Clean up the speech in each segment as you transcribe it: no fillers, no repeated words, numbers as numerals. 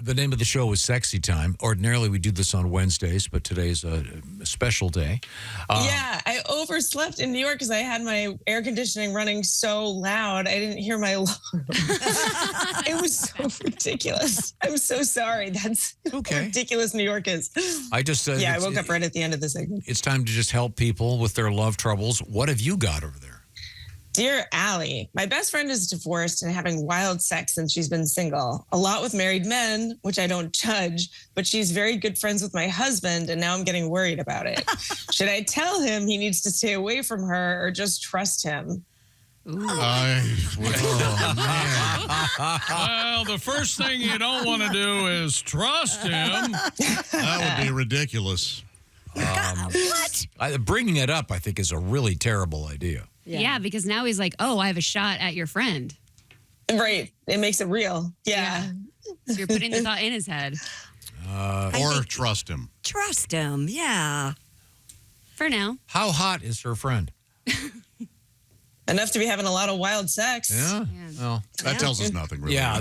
The name of the show is Sexy Time. Ordinarily, we do this on Wednesdays, but today's a special day. Yeah, I overslept in New York because I had my air conditioning running so loud. I didn't hear my alarm. It was so ridiculous. I'm so sorry. That's how ridiculous New York is. I woke up right at the end of the segment. It's time to just help people with their love troubles. What have you got over there? Dear Allie, my best friend is divorced and having wild sex since she's been single. A lot with married men, which I don't judge, but she's very good friends with my husband, and now I'm getting worried about it. Should I tell him he needs to stay away from her or just trust him? Well, the first thing you don't want to do is trust him. That would be ridiculous. What? Bringing it up, I think, is a really terrible idea. Yeah, because now he's like, oh, I have a shot at your friend. Right. It makes it real. Yeah. So you're putting the thought in his head. Or trust him. Trust him, yeah. For now. How hot is her friend? Enough to be having a lot of wild sex. Yeah. Well, that tells us nothing, really. Yeah,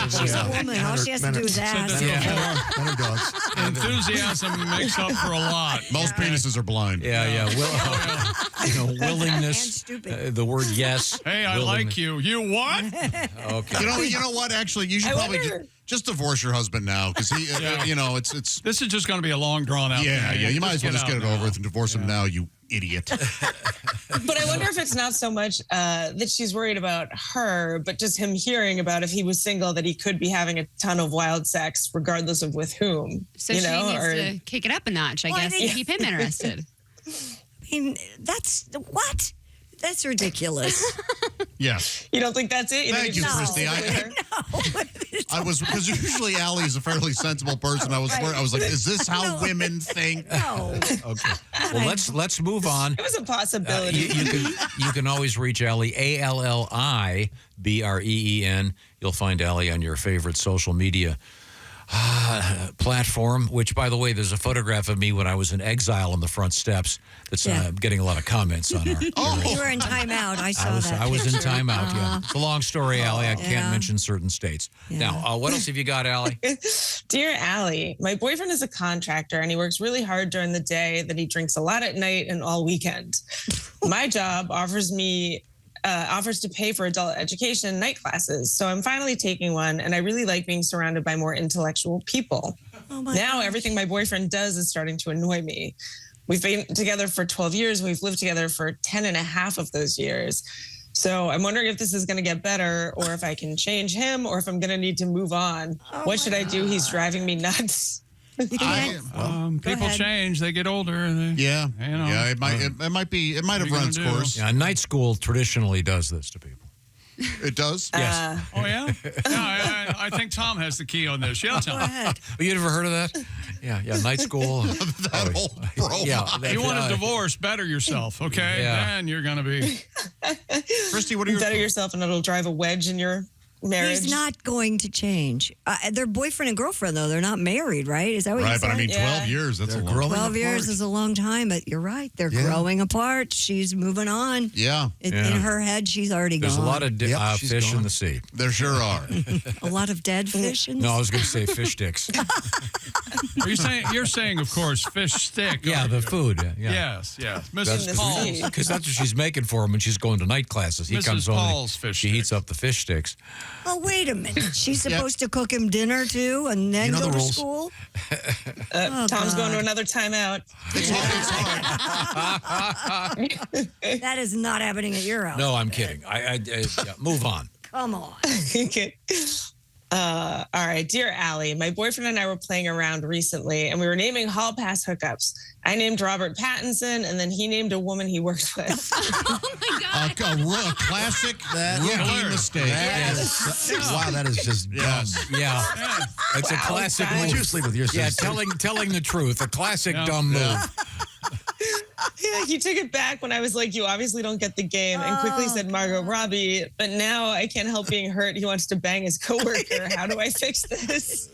She's a woman. All she has to do is ask. Enthusiasm makes up for a lot. Most penises are blind. Yeah. Willingness. The word yes. Hey, I like you. You what? Okay. You know what? Actually, you should probably just divorce your husband now, because he, it's. This is just going to be a long drawn out. Yeah. You might as well just get it over with and divorce him now. You idiot. But I wonder if it's not so much that she's worried about her, but just him hearing about if he was single, that he could be having a ton of wild sex, regardless of with whom. So she needs to kick it up a notch, I guess, to keep him interested. I mean, what? That's ridiculous. Yes. You don't think that's it? Thank you, Christy. I was, because usually Allie is a fairly sensible person. I was like, is this how women think? No. Okay. Well, let's move on. It was a possibility. You can always reach Allie, ALLIBREEN. You'll find Allie on your favorite social media platform, which, by the way, there's a photograph of me when I was in exile on the front steps that's getting a lot of comments on our... You were in timeout. I saw that. I was in timeout, yeah. It's a long story, Allie. I can't mention certain states. Yeah. Now, what else have you got, Allie? Dear Allie, my boyfriend is a contractor, and he works really hard during the day, then he drinks a lot at night and all weekend. My job offers to pay for adult education night classes. So I'm finally taking one, and I really like being surrounded by more intellectual people. Now everything my boyfriend does is starting to annoy me. We've been together for 12 years. We've lived together for 10 and a half of those years. So I'm wondering if this is going to get better, or if I can change him, or if I'm going to need to move on. What should I do? He's driving me nuts. People change; they get older. It might have run its course. Yeah, night school traditionally does this to people. It does? Yes. Oh, yeah? I think Tom has the key on this. Yeah, Tom. Go ahead. You ever heard of that? Yeah, night school. That whole profile. You want to divorce, better yourself, okay? Yeah. Then you're going to be... Christy, what are your better yourself, and it'll drive a wedge in your marriage. He's not going to change. They're boyfriend and girlfriend, though. They're not married, right? Is that what you said? Right, but I mean, 12 years, that's a long time. 12 years is a long time, but you're right. They're growing apart. She's moving on. Yeah. In her head, she's already There's gone. a lot of fish in the sea. There sure are. A lot of dead fish in the No, I was going to say fish sticks. You're saying, of course, fish stick. Yeah, the food. Yeah. Yes. Mrs. Paul's. Because that's what she's making for him when she's going to night classes. He Mrs. comes home Paul's fish she heats up the fish sticks. Oh, wait a minute. She's supposed to cook him dinner, too, and then go to school? Tom's going to another timeout. That is not happening at your house. No, I'm kidding. Move on. Come on. Okay. All right. Dear Allie, my boyfriend and I were playing around recently, and we were naming hall pass hookups. I named Robert Pattinson, and then he named a woman he worked with. Oh, my God. A classic rookie mistake. Wow, that is just dumb. Yeah. It's a classic move. Would you sleep with your sister? Yeah, telling the truth. A classic dumb move. Yeah, he took it back when I was like, you obviously don't get the game, and quickly said Margot Robbie. But now I can't help being hurt. He wants to bang his coworker. How do I fix this?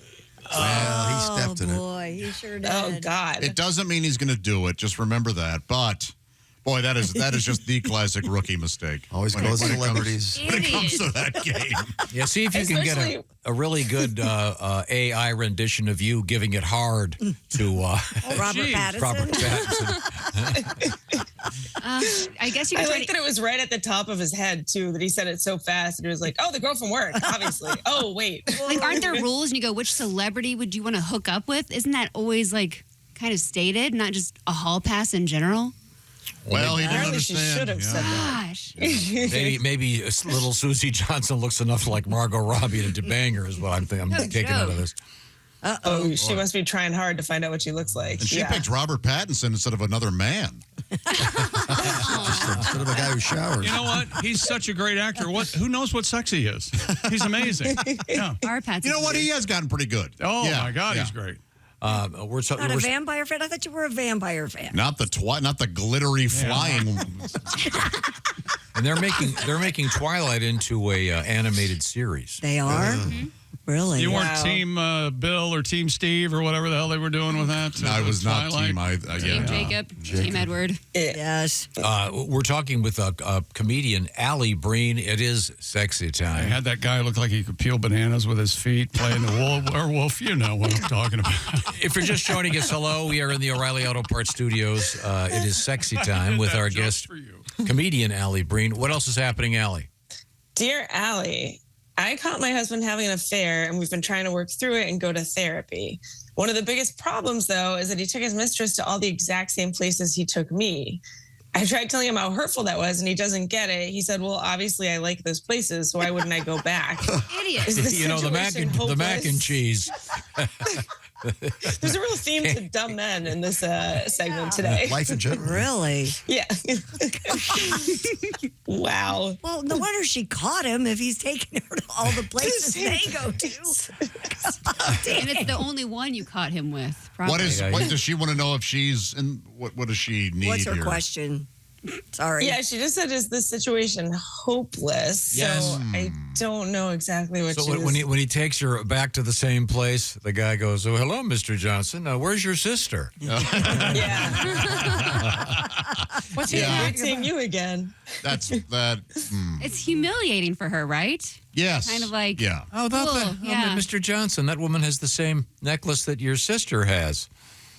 Well, he stepped in it. Oh, boy, he sure did. Oh, God. It doesn't mean he's going to do it. Just remember that. But Boy, that is just the classic rookie mistake. Always goes celebrities. When it comes to that game. Yeah, see if you can get a really good AI rendition of you giving it hard to Robert Pattinson. Robert Pattinson. I guess you I could like that it was right at the top of his head, too, that he said it so fast. And it was like, oh, the girl from work, obviously. Oh, wait. Like, aren't there rules? And you go, which celebrity would you want to hook up with? Isn't that always, like, kind of stated, not just a hall pass in general? Well, he didn't Apparently she understand. should have said that. Gosh. Maybe little Susie Johnson looks enough like Margot Robbie to bang her is what I'm taking out of this. Oh, she must be trying hard to find out what she looks like. And she picked Robert Pattinson instead of another man. Instead of a guy who showers. You know what? He's such a great actor. Who knows what sex he is? He's amazing. Yeah. Our Pat's You know what? He has gotten pretty good. Oh, Yeah, my God, yeah. he's great. Not a vampire fan? I thought you were a vampire fan. Not the glittery flying. And they're making Twilight into a animated series. They are? Really? You Wow. weren't Team Bill or Team Steve or whatever the hell they were doing with that? No, I was not Twilight? team. Team Jacob, Team Edward. Yes. We're talking with a comedian, Alli Breen. It is sexy I time. had that guy look like he could peel bananas with his feet playing the werewolf. You know what I'm talking about. If you're just joining us, hello. We are in the O'Reilly Auto Parts Studios. It is sexy time with our Just guest, for you. comedian Alli Breen. What else is happening, Alli? Dear Allie, I caught my husband having an affair and we've been trying to work through it and go to therapy. One of the biggest problems, though, is that he took his mistress to all the exact same places he took me. I tried telling him how hurtful that was and he doesn't get it. He said, well, obviously I like those places, so why wouldn't I go back? Idiot. Is the You know, the mac situation and hopeless? cheese. There's a real theme to dumb men in this segment today. Life in general. Really? Yeah. Wow. Well, no wonder she caught him if he's taking her to all the places they go to. And it's the only one you caught him with. Probably. What does she want to know if she's in? What does she need? What's her here? question? Sorry. Yeah, she just said, is this situation hopeless? Yes. So I don't know exactly what So she was. when he takes her back to the same place, the guy goes, "Oh, hello, Mr. Johnson. Where's your sister?" Yeah. What's Great seeing you again. That's that. It's humiliating for her, right? Yes. Kind of like, Yeah. Oh, Cool, yeah. Mr. Johnson, that woman has the same necklace that your sister has.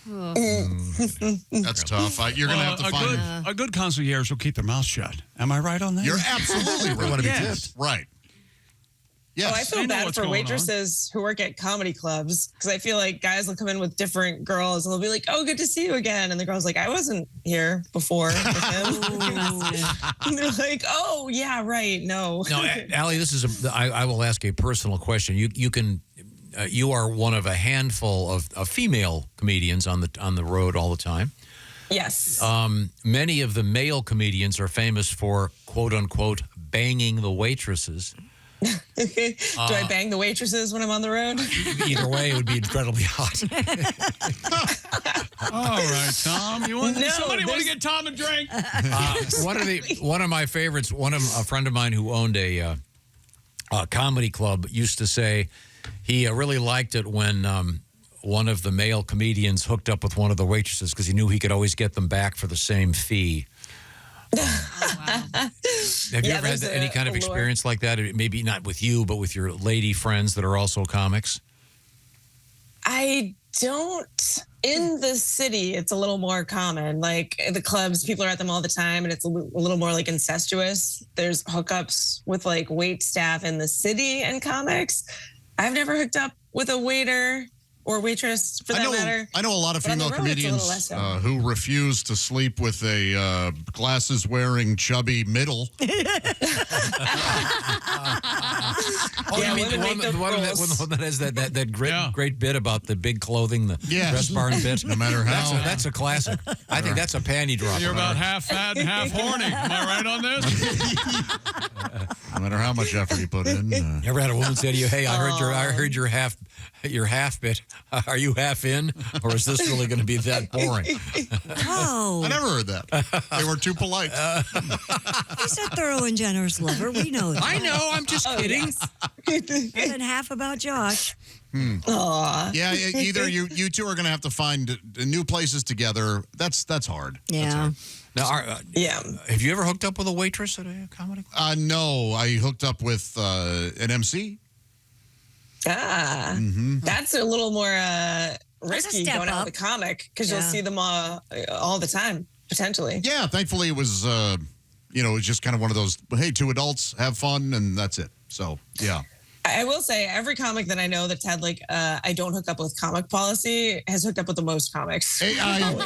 That's tough. You're going to have to find. A good concierge will keep their mouth shut. Am I right on that? You're absolutely right. want to be Yes. tipped. Right. Yes. Oh, I They feel know bad what's for going waitresses who work at comedy clubs because I feel like guys will come in with different girls and they'll be like, "Oh, good to see you again," and the girl's like, "I wasn't here before with him." And they're like, "Oh, yeah, right. No." No, Allie, this is I will ask a personal question. You can you are one of a handful of female comedians on the road all the time. Yes. Many of the male comedians are famous for quote unquote banging the waitresses. Do I bang the waitresses when I'm on the road? Either way, it would be incredibly hot. All right, Tom. You want No, somebody want to there's- get Tom a drink? One of my favorites. A friend of mine who owned a comedy club used to say he really liked it when one of the male comedians hooked up with one of the waitresses because he knew he could always get them back for the same fee. Have you ever had there's any kind of allure. experience like that? Maybe not with you, but with your lady friends that are also comics? I don't. In the city, it's a little more common. Like the clubs, people are at them all the time, and it's a little more like incestuous. There's hookups with like wait staff in the city and comics. I've never hooked up with a waiter or waitress for that matter. I know a lot of But on the female road, it's a little comedians less so. who refuse to sleep with a glasses-wearing, chubby middle. Oh, Yeah, you mean the women make one those rules. that has that great bit about the big clothing, the Yes. dress barn bit? No matter how. That's a classic. I think that's a panty drop. You're about half fat and half horny. Am I right on this? No matter how much effort you put in. You ever had a woman say to you, "Hey, I heard your half bit. Are you half in, or is this really going to be that boring?" Oh, I never heard that. They were too polite. he's a thorough and generous lover. We know that. I know. I'm just kidding. More than half about Josh. Aw. Yeah, either you two are going to have to find new places together. That's hard. Yeah. Now, Yeah. have you ever hooked up with a waitress at a comedy club? No, I hooked up with an MC. That's a little more risky step going out up. with a comic because you'll Yeah. see them all the time, potentially. Yeah, thankfully it was, it was just kind of one of those, hey, two adults, have fun, and that's it. So, yeah. I will say every comic that I know that's had like I don't hook up with comic policy has hooked up with the most comics. I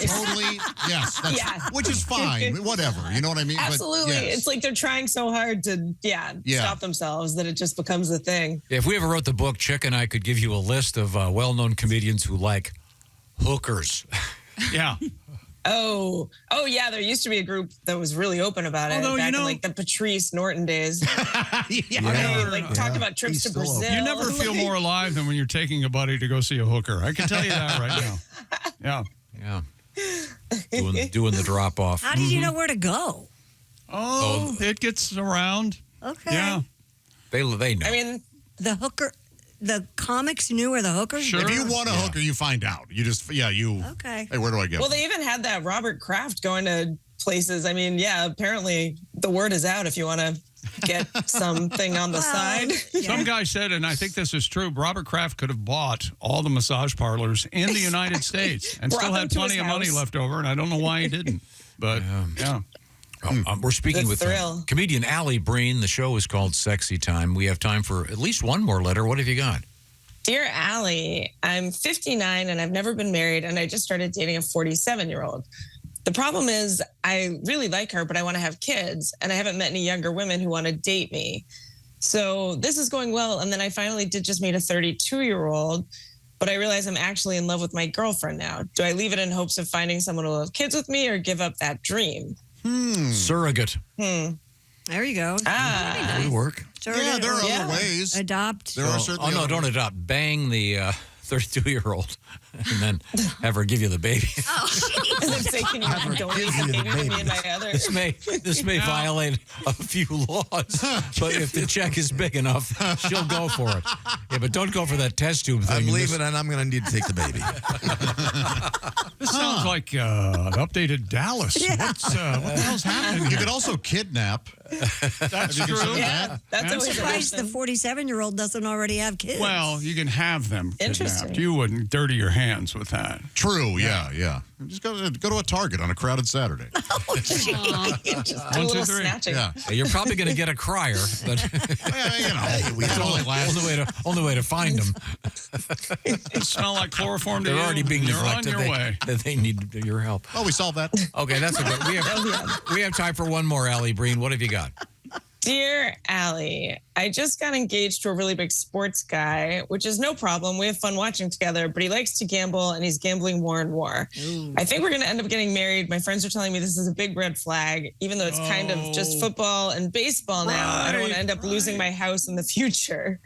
totally, yes. Yeah. Which is fine. Whatever. You know what I mean? Absolutely. But, yes. It's like they're trying so hard to, stop themselves that it just becomes a thing. If we ever wrote the book, Chick and I could give you a list of well-known comedians who like hookers. Yeah. Oh, yeah. There used to be a group that was really open about it Although, back in like the Patrice Norton days. Talked about trips He's to still open. Brazil. You never feel more alive than when you're taking a buddy to go see a hooker. I can tell you that right now. Yeah. Yeah. Doing the drop-off. How did you know where to go? Oh, it gets around. Okay. Yeah. They know. I mean, The hooker, the comics knew where the hookers Sure. were? If you want a hooker, you find out. You just, Okay. hey, where do I go? well, they even had that Robert Kraft going to places. I mean, yeah, apparently the word is out if you want to get something on the side. Some guy said, and I think this is true, Robert Kraft could have bought all the massage parlors in the United States and Brought still them had to plenty his of money house. left over, and I don't know why he didn't. But, yeah. We're speaking The with thrill. comedian Alli Breen. The show is called Sexy Time. We have time for at least one more letter. What have you got? Dear Allie, I'm 59 and I've never been married, and I just started dating a 47-year-old. The problem is I really like her, but I want to have kids, and I haven't met any younger women who want to date me. So this is going well, and then I finally did just meet a 32-year-old, but I realize I'm actually in love with my girlfriend now. Do I leave it in hopes of finding someone who will have kids with me, or give up that dream? Surrogate. There you go. That would work. yeah, there are Yeah. other ways. Adopt. There are certainly other don't ways. adopt. Bang the 32-year-old and then have her give you the baby. And then say, can you donate the baby to me and my other? This may violate a few laws, but if the check is big enough, she'll go for it. Yeah, but don't go for that test tube thing. I'm leaving and I'm going to need to take the baby. This sounds like an updated Dallas. What the hell's happening You here? could also kidnap. That's you true. consider Yeah, that? that's always a Surprised the reason. 47-year-old doesn't already have kids. Well, you can have them Interesting. kidnapped. You wouldn't dirty your hands with that. True, yeah. Just go to a Target on a crowded Saturday. Just do a 1, 2, little 3. snatching. Yeah. You're probably going to get a crier, but It's only last. only way to find them. You smell like chloroform to They're you. already being You're neglected. on your way. They need your help. Oh, we solved that. Okay, that's a good. We have time for one more, Alli Breen. What have you got? Dear Allie, I just got engaged to a really big sports guy, which is no problem. We have fun watching together, but he likes to gamble and he's gambling more and more. I think we're going to end up getting married. My friends are telling me this is a big red flag, even though it's kind of just football and baseball now. I don't want to end up losing my house in the future.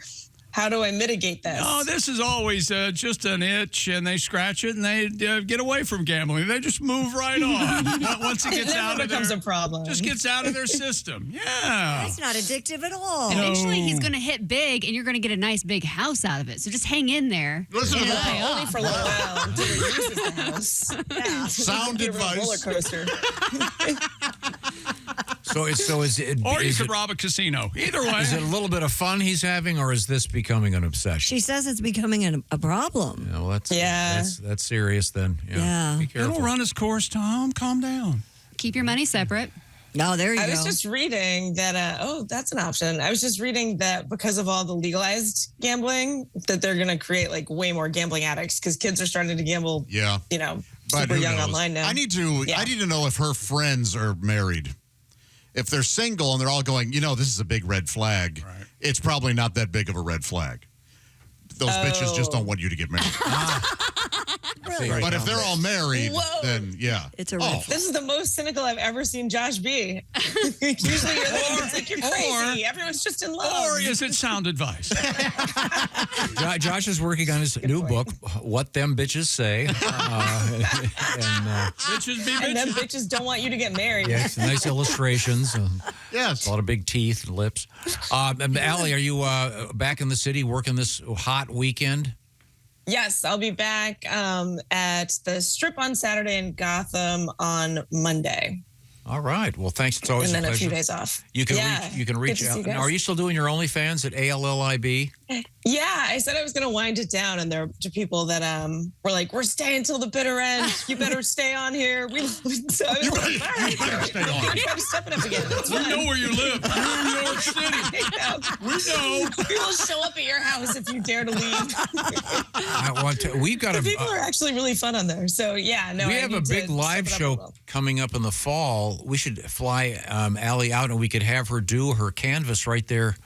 How do I mitigate this? Oh, this is always just an itch, and they scratch it, and they get away from gambling. They just move right on. Once it it gets never out of becomes their, a problem. just gets out of their system. Yeah. That's not addictive at all. Eventually, he's No. going to hit big, and you're going to get a nice big house out of it. So just hang in there. Listen to It'll that. pay Only off. for a little while until he uses the house. Sound Give her a roller advice. coaster. So is it? Or you is could it- rob a casino. Either way. Is it a little bit of fun he's having, or is this becoming an obsession? She says it's becoming a problem. No, that's Yeah. that's serious then. Yeah. Be careful. It'll run its course, Tom. Calm down. Keep your money separate. No, there you I go. was just reading that, that's an option. I was just reading that because of all the legalized gambling, that they're going to create like way more gambling addicts because kids are starting to gamble, Yeah. But super who young knows? online now. I need to know if her friends are married. If they're single and they're all going, this is a big red flag. Right. It's probably not that big of a red flag. Those bitches just don't want you to get married. Really? But if they're all married, Whoa. then yeah. It's a red flag. This is the most cynical I've ever seen Josh be. Usually you're like, you're crazy. Everyone's just in love. Or is it sound advice? Josh is working on his new book, What Them Bitches Say. Bitches be and then bitches. bitches don't want you to get married. Yeah, it's nice illustrations. Yes. A lot of big teeth and lips. Allie, are you back in the city working this hot weekend? Yes, I'll be back at the Strip on Saturday and Gotham on Monday. All right. Well, thanks. It's always And then a a few pleasure. days off. You can Yeah, reach. You can good reach to see out. you guys. Now, are you still doing your OnlyFans at ALLIB? Yeah, I said I was going to wind it down, and there are people that were like, "We're staying till the bitter end. You better stay on here." So I was like, "All right, better stay on. I'm stepping up again." It's We fine. know where you live. You're in New York City. We know. We will show up at your house if you dare to leave. We've got The a. people are actually really fun on there. So yeah, no. We I have a need big to live step it up a show little. coming up in the fall. We should fly Allie out, and we could have her do her canvas right there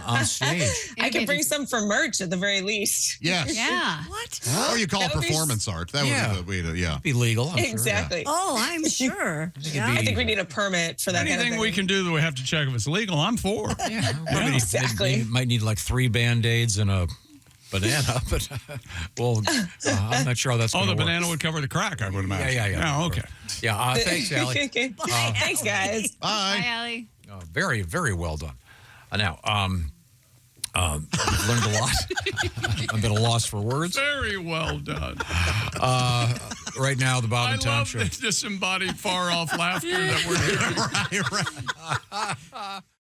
on stage. I can bring some for merch at the very least. Yes. Yeah. What? Or you call it That would be performance art. That Yeah. would be the way to, yeah. Be legal, I'm sure. Exactly. Oh, I'm sure. Yeah. I think we need a permit for that kind of Anything thing. we can do that we have to check if it's legal, I'm for. Yeah, probably exactly. You might need like 3 Band-Aids and a banana, but well, I'm not sure how that's Oh, going the to work. banana would cover the crack, I would imagine. Yeah. Oh, okay. Yeah, thanks, Allie. Okay. Thanks, guys. Bye, Bye. Allie. Very, very well done. Now, I've learned a lot. I've been a loss for words. Very well done. Right now, the Bob I and Tom love Show. this disembodied, far-off laughter that we're hearing. Right.